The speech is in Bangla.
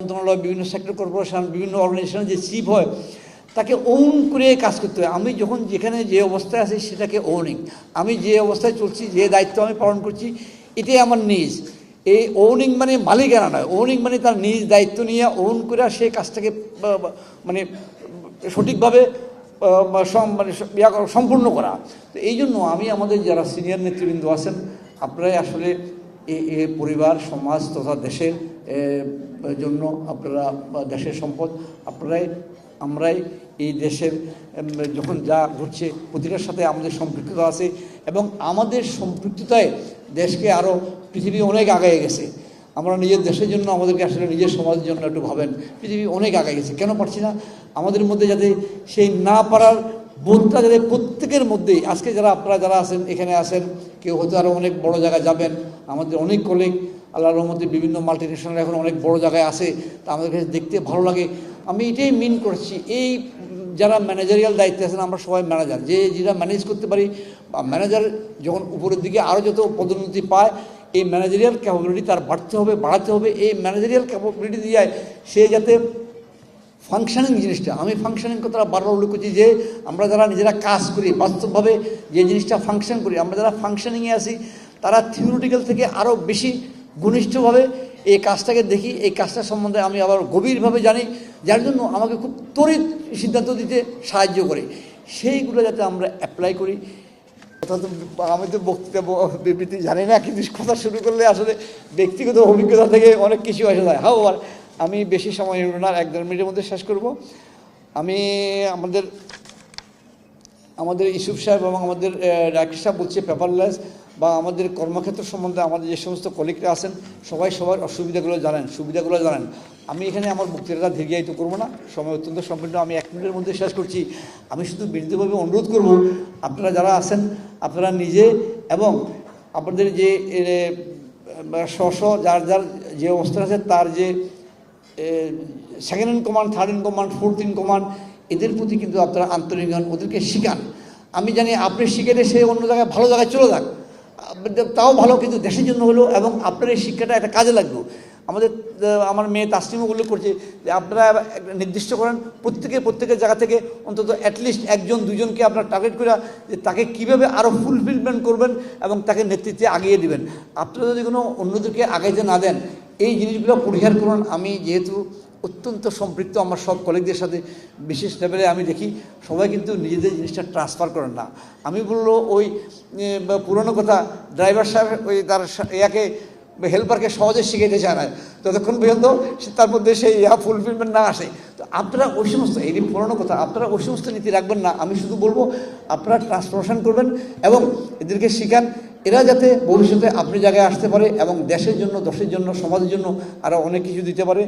মন্ত্রণালয়, বিভিন্ন সেক্টর কর্পোরেশন, বিভিন্ন অর্গানাইজেশনের যে চিফ হয় তাকে ওন করে কাজ করতে হয়। আমি যখন যেখানে যে অবস্থায় আছি সেটাকে ওনিং, আমি যে অবস্থায় চলছি, যে দায়িত্ব আমি পালন করছি, এটাই আমার নিজ। এই ওনিং মানে মালিকানা নয়, ওনিং মানে তার নিজ দায়িত্ব নিয়ে ওন করে সেই কাজটাকে মানে সঠিকভাবে মানে সম্পূর্ণ করা। তো এই জন্য আমি আমাদের যারা সিনিয়র নেতৃবৃন্দ আছেন, আপনারাই আসলে এই পরিবার, সমাজ তথা দেশের জন্য আপনারা দেশের সম্পদ, আমরাই এই দেশের যখন যা ঘটছে প্রতিটার সাথে আমাদের সম্পৃক্ততা আছে এবং আমাদের সম্পৃক্ততায় দেশকে আরও পৃথিবী অনেক আগায় গেছে। আমরা নিজের দেশের জন্য আমাদেরকে আসলে নিজের সমাজের জন্য একটু ভাবেন, পৃথিবী অনেক আগায় গেছে, কেন পারছি না? আমাদের মধ্যে যাতে সেই না পারার বোধটা যাতে প্রত্যেকের মধ্যেই, আজকে আপনারা যারা আছেন এখানে আছেন, কেউ হয়তো আরও অনেক বড় জায়গায় যাবেন, আমাদের অনেক কলিগ আল্লাহর রহমতে বিভিন্ন মাল্টিনেশনাল এখন অনেক বড় জায়গায় আছে, তা আমাদের কাছে দেখতে ভালো লাগে। আমি এটাই মিন করছি, এই যারা ম্যানেজারিয়াল দায়িত্বে আছেন, আমরা সবাই ম্যানেজার, যেটা ম্যানেজ করতে পারি, বা ম্যানেজার যখন উপরের দিকে আরও যত পদোন্নতি পায়, এই ম্যানেজারিয়াল ক্যাপাবিলিটি তার বাড়াতে হবে। এই ম্যানেজারিয়াল ক্যাপাবিলিটি দিয়ে সে যাতে ফাংশনিং জিনিসটা, আমি ফাংশনিং কথাটা বারবার উল্লেখ করছি যে আমরা যারা নিজেরা কাজ করি, বাস্তবভাবে যে জিনিসটা ফাংশন করি, আমরা যারা ফাংশনিংয়ে আসি, তারা থিওরিটিক্যাল থেকে আরও বেশি ঘনিষ্ঠভাবে এই কাজটাকে দেখি, এই কাজটা সম্বন্ধে আমি আবার গভীরভাবে জানি, যার জন্য আমাকে খুব ত্বরিত সিদ্ধান্ত দিতে সাহায্য করে। সেইগুলো যাতে আমরা অ্যাপ্লাই করি। কথা তো আমি তো বক্তৃতা বিবৃতি জানি না, কিন্তু কথা শুরু করলে আসলে ব্যক্তিগত অভিজ্ঞতা থেকে অনেক কিছু এসে যায়। আর আমি বেশি সময় নেব না, 1-1.5 মিনিটের মধ্যে শেষ করব। আমি আমাদের ইউসুফ সাহেব এবং আমাদের রাকেশ সাহেব বলছে পেপারলেস বা আমাদের কর্মক্ষেত্র সম্বন্ধে আমাদের যে সমস্ত কলিগরা আছেন সবাই সবার অসুবিধাগুলো জানেন, সুবিধাগুলো জানেন। আমি এখানে আমার বক্তৃতাটা দীর্ঘায়িত করবো না, সময় অত্যন্ত সংকীর্ণ, আমি 1 মিনিটের মধ্যে শেষ করছি। আমি শুধু বিনীতভাবে অনুরোধ করব, আপনারা যারা আছেন আপনারা নিজে এবং আপনাদের যে যার যে অবস্থা আছে, তার যে second in command, third in command, fourth in command, এদের প্রতি কিন্তু আপনারা আন্তরিক হন, ওদেরকে শিখান। আমি জানি আপনি শিখেলে সে অন্য জায়গায় ভালো জায়গায় চলে যাক, তাও ভালো, কিন্তু দেশের জন্য হলো, এবং আপনার এই শিক্ষাটা একটা কাজে লাগবে। আমার মেয়ে তাসলিমও উল্লেখ করছে যে আপনারা নির্দিষ্ট করেন প্রত্যেকের জায়গা থেকে অন্তত অ্যাটলিস্ট 1-2জনকে আপনারা টার্গেট করে যে তাকে কীভাবে আরও ফুলফিলমেন্ট করবেন এবং তাকে নেতৃত্বে আগিয়ে দেবেন। আপনারা যদি কোনো অন্যদেরকে আগাইতে না দেন, এই জিনিসগুলো পরিহার করুন। আমি যেহেতু অত্যন্ত সম্পৃক্ত আমার সব কলিগদের সাথে, বিশেষ লেভেলে আমি দেখি সবাই কিন্তু নিজেদের জিনিসটা ট্রান্সফার করেন না। আমি বললো ওই পুরনো কথা, ড্রাইভার সাহেব ওই তার ইয়াকে হেল্পারকে সহজে শিখাইতে চায় না, ততক্ষণ পর্যন্ত তার মধ্যে সেই ফুলফিলমেন্ট না আসে। তো আপনারা ওই সমস্ত, এই পুরনো কথা, আপনারা ওই সমস্ত নীতি রাখবেন না। আমি শুধু বলবো আপনারা ট্রান্সফরমেশন করবেন এবং এদেরকে শিখান, এরা যাতে ভবিষ্যতে আপনি জায়গায় আসতে পারে এবং দেশের জন্য, সমাজের জন্য আরও অনেক কিছু দিতে পারে।